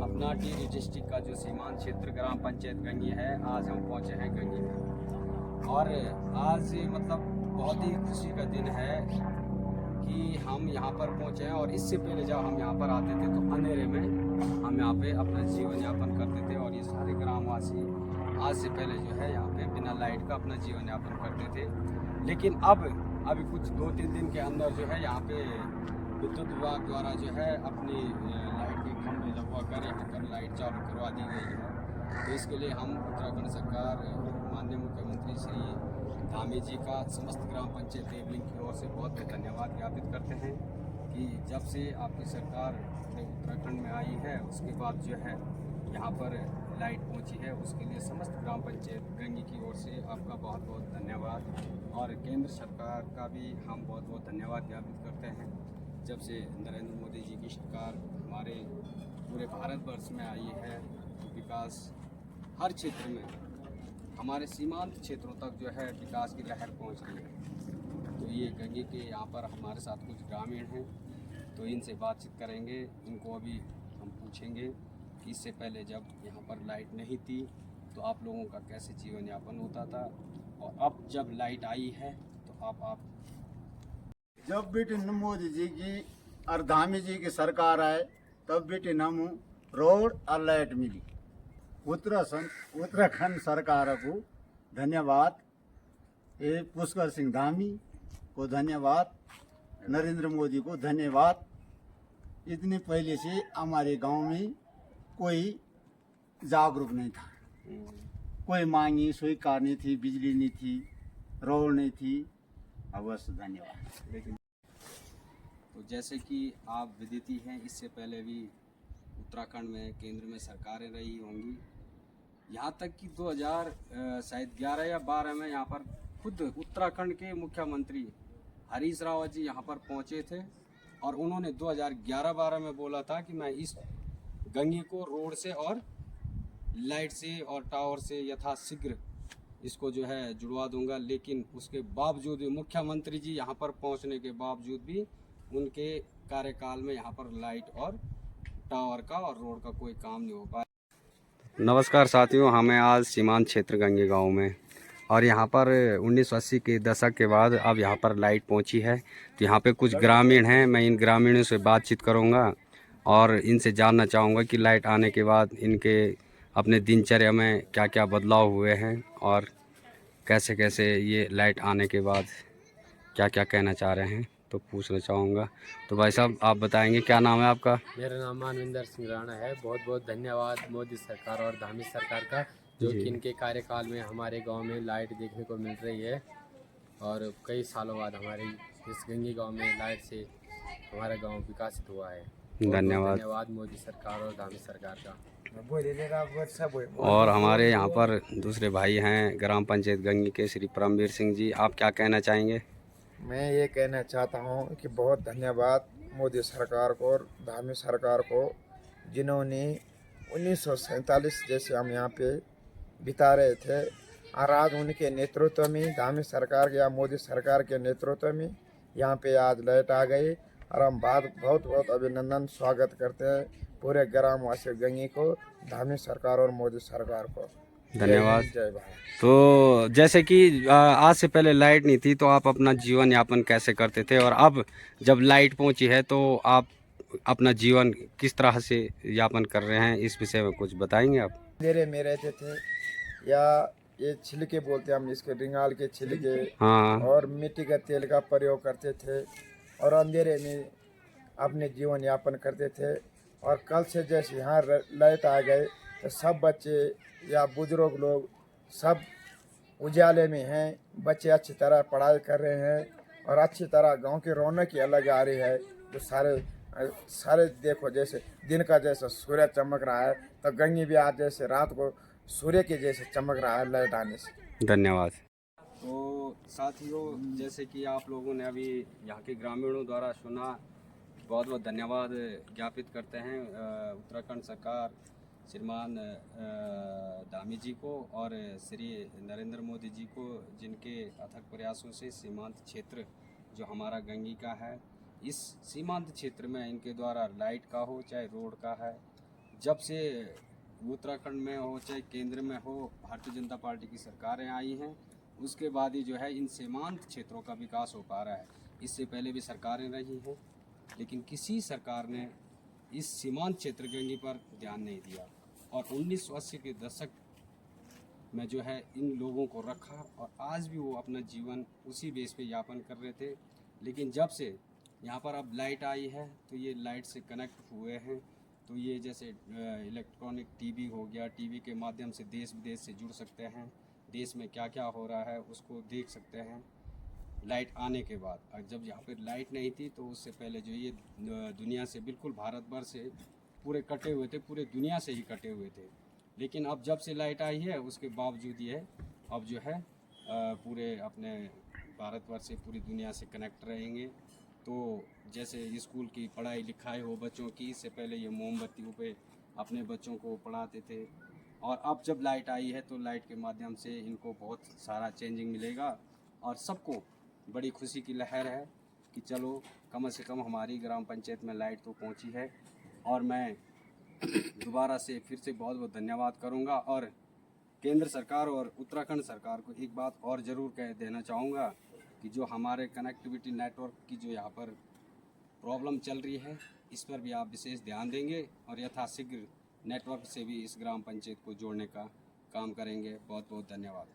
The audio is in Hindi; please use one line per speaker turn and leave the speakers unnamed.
अपना टिहरी डिस्ट्रिक्ट का जो सीमांत क्षेत्र ग्राम पंचायत गंगी है, आज हम पहुंचे हैं गंगी में। और आज मतलब बहुत ही खुशी का दिन है कि हम यहाँ पर पहुंचे हैं। और इससे पहले जब हम यहाँ पर आते थे तो अंधेरे में हम यहाँ पे अपना जीवन यापन करते थे। और ये सारे ग्रामवासी आज से पहले जो है यहाँ पे बिना लाइट का अपना जीवन यापन करते थे। लेकिन अभी कुछ 2-3 दिन के अंदर जो है यहाँ पे विद्युत विभाग द्वारा जो है अपनी लाइट के खंभे लगवा कर यहाँ पर लाइट चालू करवा दी गई है। तो इसके लिए हम उत्तराखंड सरकार माननीय मुख्यमंत्री श्री धामी जी का समस्त ग्राम पंचायत देवलिंग की ओर से बहुत बहुत धन्यवाद ज्ञापित करते हैं कि जब से आपकी सरकार अपने उत्तराखंड में आई है उसके बाद जो है यहाँ पर लाइट पहुँची है, उसके लिए समस्त ग्राम पंचायत गंगी की ओर से आपका बहुत बहुत धन्यवाद। और केंद्र सरकार का भी हम बहुत बहुत धन्यवाद ज्ञापित करते हैं। जब से नरेंद्र मोदी जी की सरकार हमारे पूरे भारतवर्ष में आई है, विकास हर क्षेत्र में हमारे सीमांत क्षेत्रों तक जो है विकास की लहर पहुंच रही है। तो ये गंगी के यहाँ पर हमारे साथ कुछ ग्रामीण हैं, तो इनसे बातचीत करेंगे। इनको अभी हम पूछेंगे कि इससे पहले जब यहाँ पर लाइट नहीं थी तो आप लोगों का कैसे जीवन यापन होता था, और अब जब लाइट आई है तो आप
जब बेटे मोदी जी की और धामी जी की सरकार आए तब बेटे नमू रोड और लाइट मिली। उत्तराखंड सरकार को धन्यवाद, ये पुष्कर सिंह धामी को धन्यवाद, नरेंद्र मोदी को धन्यवाद। इतने पहले से हमारे गांव में कोई जागरूक नहीं था, कोई मांगी स्वीकार नहीं थी, बिजली नहीं थी, रोड नहीं थी। अवश्य धन्यवाद।
लेकिन तो जैसे कि आप विदित हैं, इससे पहले भी उत्तराखंड में केंद्र में सरकारें रही होंगी। यहाँ तक कि 2011 या 12 में यहाँ पर खुद उत्तराखंड के मुख्यमंत्री हरीश रावत जी यहाँ पर पहुँचे थे और उन्होंने 2011-12 में बोला था कि मैं इस गंगी को रोड से और लाइट से और टावर से यथाशीघ्र इसको जो है जुड़वा दूंगा। लेकिन उसके बावजूद भी मुख्यमंत्री जी यहाँ पर पहुँचने के बावजूद भी उनके कार्यकाल में यहाँ पर लाइट और टावर का और रोड का कोई काम नहीं हो पाया। नमस्कार साथियों, हमें आज सीमांत क्षेत्र गंगे गांव में, और यहाँ पर 1980 के दशक के बाद अब यहाँ पर लाइट पहुँची है। तो यहाँ पे कुछ ग्रामीण हैं, मैं इन ग्रामीणों से बातचीत करूँगा और इनसे जानना चाहूँगा कि लाइट आने के बाद इनके अपने दिनचर्या में क्या क्या बदलाव हुए हैं और कैसे कैसे ये लाइट आने के बाद क्या क्या कहना चाह रहे हैं, तो पूछना चाहूँगा। तो भाई साहब आप बताएंगे, क्या नाम है आपका?
मेरा नाम मानविंदर सिंह राणा है। बहुत बहुत धन्यवाद मोदी सरकार और धामी सरकार का, जो कि इनके कार्यकाल में हमारे गांव में लाइट देखने को मिल रही है। और कई सालों बाद हमारे इस गंगी गांव में लाइट से हमारा गांव विकसित हुआ है।
धन्यवाद।
धन्यवाद मोदी सरकार और धामी सरकार का।
और हमारे यहाँ पर दूसरे भाई हैं ग्राम पंचायत गंगी के श्री परमवीर सिंह जी, आप क्या कहना चाहेंगे?
मैं ये कहना चाहता हूँ कि बहुत धन्यवाद मोदी सरकार को और धामी सरकार को, जिन्होंने 1947 जैसे हम यहाँ पे बिता रहे थे, और आज उनके नेतृत्व में, धामी सरकार या मोदी सरकार के नेतृत्व में यहाँ पे आज लाइट आ गई। और हम बहुत बहुत अभिनंदन स्वागत करते हैं पूरे ग्रामवासी गंगी को, धामी सरकार और मोदी सरकार को।
धन्यवाद।
जय भारत।
तो जैसे कि आज से पहले लाइट नहीं थी तो आप अपना जीवन यापन कैसे करते थे, और अब जब लाइट पहुंची है तो आप अपना जीवन किस तरह से यापन कर रहे हैं, इस विषय में कुछ बताएंगे आप?
अंधेरे में रहते थे, या ये छिलके बोलते हैं हम इसके, रिंगाल के छिलके,
हाँ।
और मिट्टी का तेल का प्रयोग करते थे और अंधेरे में अपने जीवन यापन करते थे। और कल से जैसे यहाँ लाइट आ गए तो सब बच्चे या बुजुर्ग लोग सब उजाले में हैं। बच्चे अच्छी तरह पढ़ाई कर रहे हैं और अच्छी तरह गांव की रौनक ही अलग आ रही है। जो सारे देखो, जैसे दिन का जैसे सूर्य चमक रहा है तो गंगी भी आज जैसे रात को सूर्य के जैसे चमक रहा है लाइट आने से।
धन्यवाद। तो साथियों, जैसे कि आप लोगों ने अभी यहाँ के ग्रामीणों द्वारा सुना, बहुत बहुत धन्यवाद ज्ञापित करते हैं उत्तराखंड सरकार श्रीमान धामी जी को और श्री नरेंद्र मोदी जी को, जिनके अथक प्रयासों से सीमांत क्षेत्र जो हमारा गंगी का है, इस सीमांत क्षेत्र में इनके द्वारा लाइट का हो चाहे रोड का है, जब से उत्तराखंड में हो चाहे केंद्र में हो, भारतीय जनता पार्टी की सरकारें आई हैं, उसके बाद ही जो है इन सीमांत क्षेत्रों का विकास हो पा रहा है। इससे पहले भी सरकारें रही हैं, लेकिन किसी सरकार ने इस सीमांत क्षेत्र गंगी पर ध्यान नहीं दिया। और 1980 के दशक में जो है इन लोगों को रखा और आज भी वो अपना जीवन उसी बेस पे यापन कर रहे थे। लेकिन जब से यहाँ पर अब लाइट आई है तो ये लाइट से कनेक्ट हुए हैं, तो ये जैसे इलेक्ट्रॉनिक टीवी हो गया, टीवी के माध्यम से देश विदेश से जुड़ सकते हैं, देश में क्या क्या हो रहा है उसको देख सकते हैं लाइट आने के बाद। और जब यहाँ पर लाइट नहीं थी तो उससे पहले जो ये दुनिया से बिल्कुल भारतवर्ष से पूरे कटे हुए थे, पूरे दुनिया से ही कटे हुए थे। लेकिन अब जब से लाइट आई है उसके बावजूद ये अब जो है पूरे अपने भारतवर्ष से पूरी दुनिया से कनेक्ट रहेंगे। तो जैसे स्कूल की पढ़ाई लिखाई हो बच्चों की, इससे पहले ये मोमबत्तियों पे अपने बच्चों को पढ़ाते थे, और अब जब लाइट आई है तो लाइट के माध्यम से इनको बहुत सारा चेंजिंग मिलेगा। और सबको बड़ी खुशी की लहर है कि चलो कम से कम हमारी ग्राम पंचायत में लाइट तो पहुंची है। और मैं दोबारा से फिर से बहुत बहुत धन्यवाद करूंगा। और केंद्र सरकार और उत्तराखंड सरकार को एक बात और ज़रूर कह देना चाहूँगा कि जो हमारे कनेक्टिविटी नेटवर्क की जो यहाँ पर प्रॉब्लम चल रही है, इस पर भी आप विशेष ध्यान देंगे और यथाशीघ्र नेटवर्क से भी इस ग्राम पंचायत को जोड़ने का काम करेंगे। बहुत बहुत धन्यवाद।